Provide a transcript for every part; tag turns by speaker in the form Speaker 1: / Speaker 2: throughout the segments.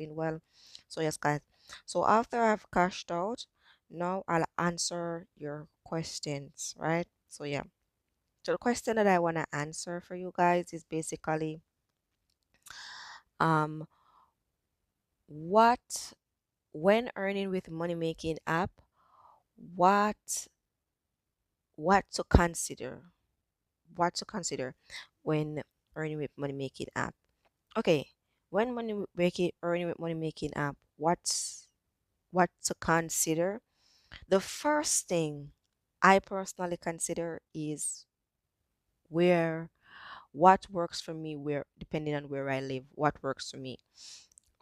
Speaker 1: doing well. So yes, guys. So after I've cashed out, now I'll answer your questions, right? So yeah. So the question that I want to answer for you guys is basically um what when earning with money making app, what what to consider. What to consider when earning with money making app. Okay, when making earning with money making app, what to consider? The first thing I personally consider is where what works for me, where depending on where I live, what works for me.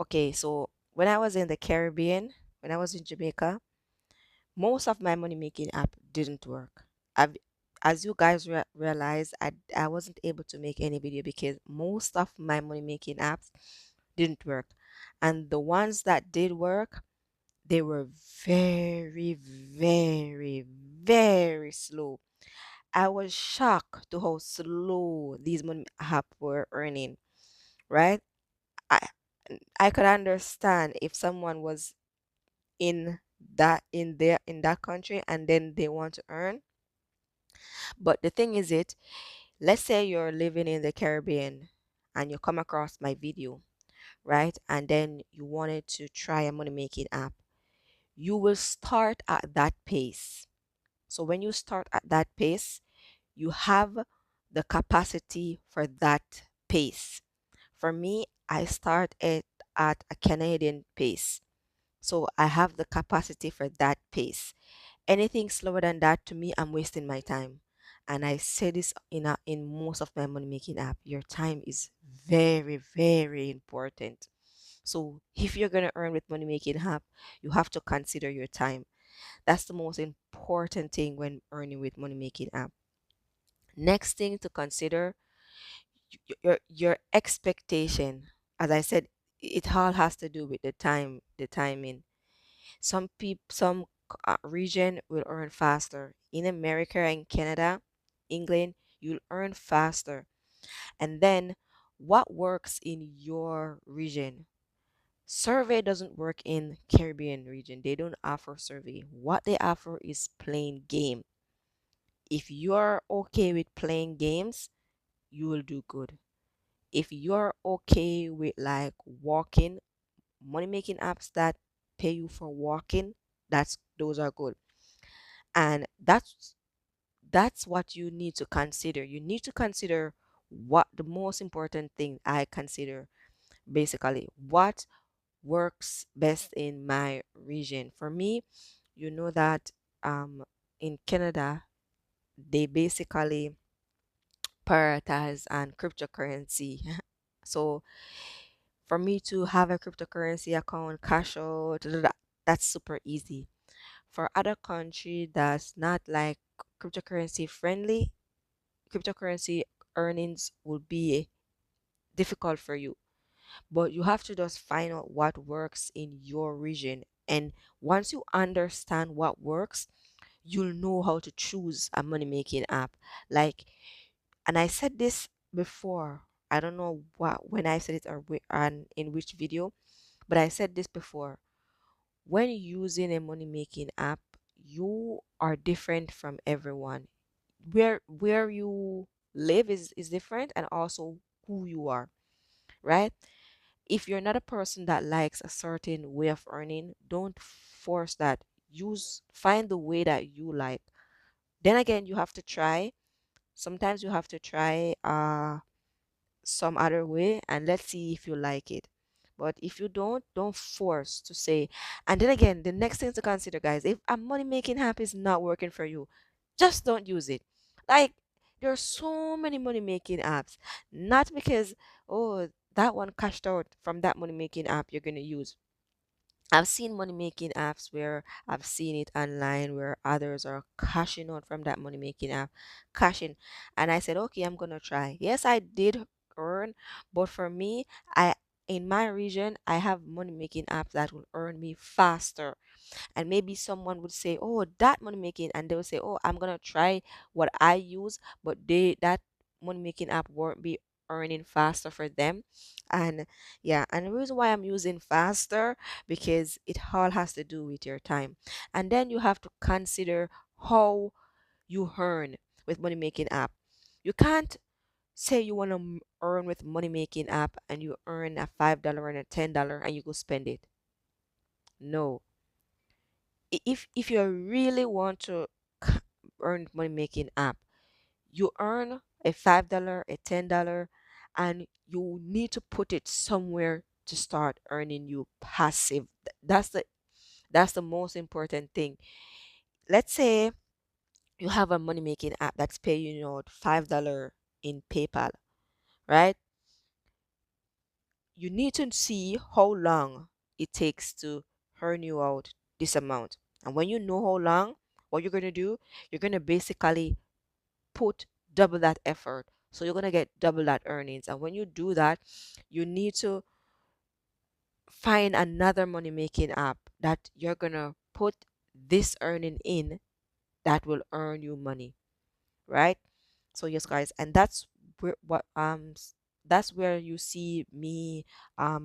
Speaker 1: Okay, so when I was in the Caribbean, when I was in Jamaica, most of my money making app didn't work. I've, as you guys realize, I wasn't able to make any video because most of my money making apps didn't work. And the ones that did work, they were very, very, very slow. I was shocked to how slow these money app were earning, right? I I could understand if someone was in that country and then they want to earn. But the thing is let's say you're living in the Caribbean and you come across my video, right? And then you wanted to try a money making app. You will start at that pace. So when you start at that pace, you have the capacity for that pace. For me, I start at a Canadian pace. So I have the capacity for that pace. Anything slower than that, to me, I'm wasting my time. And I say this in most of my money making app. Your time is very, very important. So if you're gonna earn with money making app, you have to consider your time. That's the most important thing when earning with money making app. Next thing to consider, your expectation. As I said, it all has to do with the timing. Some region will earn faster. In America and Canada, England, you'll earn faster. And then what works in your region? Survey doesn't work in Caribbean region. They don't offer survey. What they offer is playing game. If you're okay with playing games, you will do good. If you're okay with like walking, money making apps that pay you for walking, those are good. And that's what you need to consider. You need to consider what the most important thing I consider basically what works best in my region. For me, you know that in Canada they basically prioritize on cryptocurrency. So for me to have a cryptocurrency account, cash out, that's super easy. For other country that's not like cryptocurrency friendly, cryptocurrency earnings will be difficult for you. But you have to just find out what works in your region. And once you understand what works, you'll know how to choose a money making app. Like, and I said this before. I don't know what when I said it or and in which video, but I said this before. When using a money making app, you are different from everyone. Where you live is different, and also who you are, right? If you're not a person that likes a certain way of earning, don't force that. Find the way that you like. Then again, you have to try. Sometimes you have to try some other way and let's see if you like it. But if you don't force to say. And then again, the next thing to consider, guys, if a money making app is not working for you, just don't use it. Like there are so many money making apps, not because oh that one cashed out from that money making app you're gonna use. I've seen money making apps where I've seen it online where others are cashing out from that money making app, cashing. And I said, okay, I'm gonna try. Yes, I did earn, but for me, I in my region, I have money making apps that will earn me faster. And maybe someone would say, oh, that money making, and they will say, oh, I'm gonna try what I use, but that money making app won't be earning faster for them. And yeah, and the reason why I'm using faster, because it all has to do with your time. And then you have to consider how you earn with money making app. You can't say you want to earn with money making app and you earn a $5 and a $10 and you go spend it. No. If you really want to earn money making app, you earn a $5, a $10, and you need to put it somewhere to start earning you passive. That's the most important thing. Let's say you have a money making app that's paying you out $5 in PayPal, right? You need to see how long it takes to earn you out this amount. And when you know how long, what you're going to do, you're going to basically put double that effort. So you're going to get double that earnings. And when you do that, you need to find another money making app that you're going to put this earning in that will earn you money, right? So yes, guys, and that's where you see me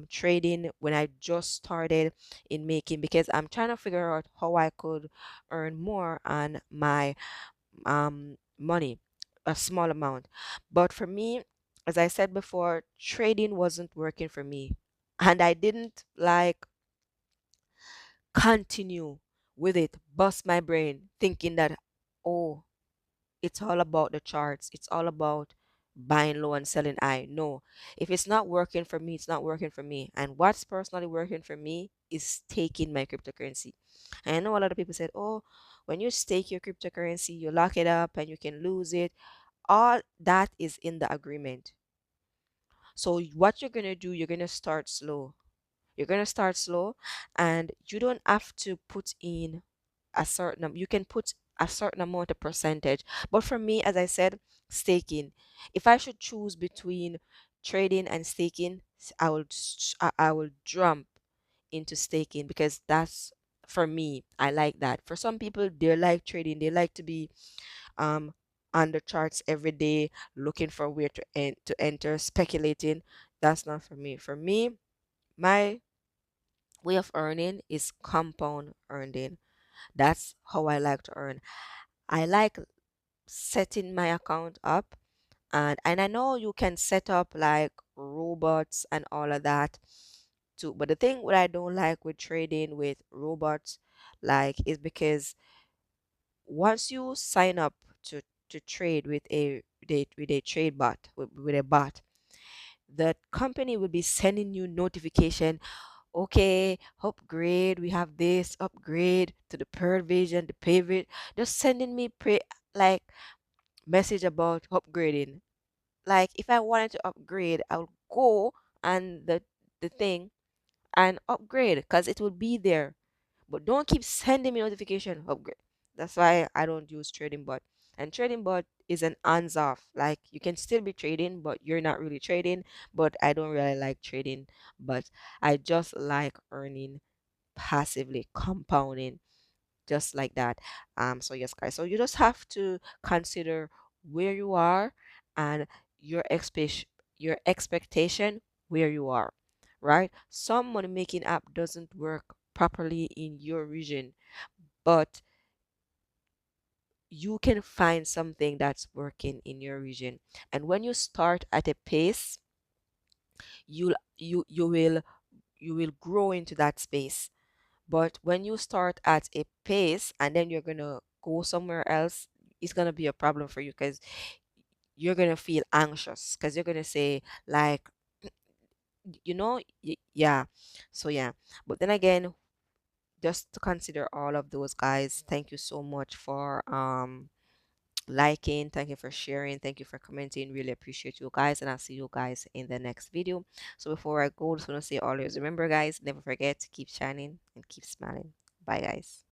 Speaker 1: trading when I just started in making, because I'm trying to figure out how I could earn more on my money, a small amount. But for me, as I said before, trading wasn't working for me, and I didn't like continue with it, bust my brain thinking that, oh, it's all about the charts. It's all about buying low and selling high. No, if it's not working for me, it's not working for me. And what's personally working for me is taking my cryptocurrency. And I know a lot of people said, oh, when you stake your cryptocurrency, you lock it up and you can lose it. All that is in the agreement. So what you're gonna do, you're gonna start slow. You're gonna start slow, and you don't have to put in a certain you can put a certain amount of percentage. But for me, as I said, staking, if I should choose between trading and staking, I will jump into staking, because that's, for me, I like that. For some people, they like trading, they like to be um on the charts every day, looking for where to enter, speculating. That's not for me. For me, my way of earning is compound earning. That's how I like to earn. I like setting my account up, and I know you can set up like robots and all of that too. But the thing what I don't like with trading with robots, like, is because once you sign up to trade with a trade bot, with a bot, the company will be sending you notification. Okay, upgrade, we have this upgrade to the per vision, the pivot, just sending me like message about upgrading. Like, if I wanted to upgrade, I would go and the thing and upgrade, because it will be there. But don't keep sending me notification upgrade. That's why I don't use trading bot. And trading bot is an hands off. Like, you can still be trading, but you're not really trading. But I don't really like trading, but I just like earning passively, compounding, just like that. So yes, guys. So you just have to consider where you are, and your expectation where you are, right? Some money making app doesn't work properly in your region, but you can find something that's working in your region. And when you start at a pace, you will grow into that space. But when you start at a pace and then you're gonna go somewhere else, it's gonna be a problem for you, because you're gonna feel anxious, because you're gonna say, like, yeah. So yeah. But then again, just to consider all of those, guys, thank you so much for liking, thank you for sharing, thank you for commenting. Really appreciate you guys, and I'll see you guys in the next video. So before I go, just want to say, always remember, guys, never forget to keep shining and keep smiling. Bye, guys.